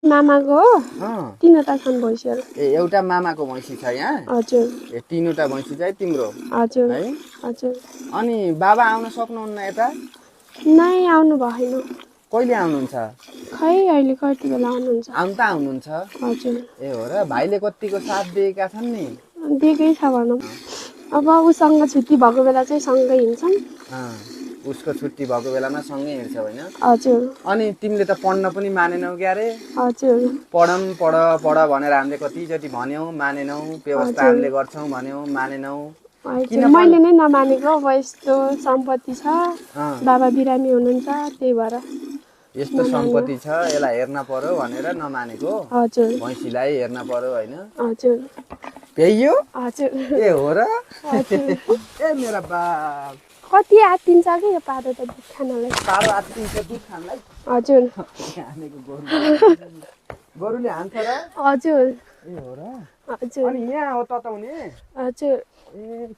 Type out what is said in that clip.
मामाको तीनवटा छन् भैँसीहरू। ए एउटा मामाको भैँसी छ यहाँ? हजुर। ए तीनवटा भैँसी चाहिँ तिम्रो? हजुर है हजुर। अनि बाबा आउन सक्नुहुन्न यता? नै आउनु भएन। कहिले आउनुहुन्छ? खै अहिले कति बेला आउनुहुन्छ? आउनु त आउनुहुन्छ? हजुर। ए हो र भाइले कतिको साथ दिएका छन् नि? दिएकै छ भनौँ। अब उसँग छुट्टी भएको बेला चाहिँ सँगै हिँड्छौँ। उसको छुट्टी भएको बेलामा सँगै हिँड्छ होइन? हजुर। अनि तिमीले त पढ्न पनि मानेनौ क्यारे? हजुर। पढ भनेर हामीले कतिचोटि भन्यौँ मानेनौ, व्यवस्था हामीले गर्छौँ भन्यौँ मानेनौ। मैले नै नमानेको। अब यस्तो सम्पत्ति छ, बाबा बिरामी हुनुहुन्छ, त्यही भएर यस्तो सम्पत्ति छ यसलाई हेर्न पर्यो भनेर नमानेको? हजुर। भैँसीलाई हेर्न पर्यो होइन? हजुर। त्यही हो? हजुर। ए हो र? ए मेरा बाप कति आत्तिन्छ कि यो पारो त दुध खानलाई। पारो आत्तिन्छ दुध खानलाई? हजुर। गोरुले हान्छ र? हजुर। ए हो र? हजुर। अनि यहाँ हो तताउने? हजुर। ए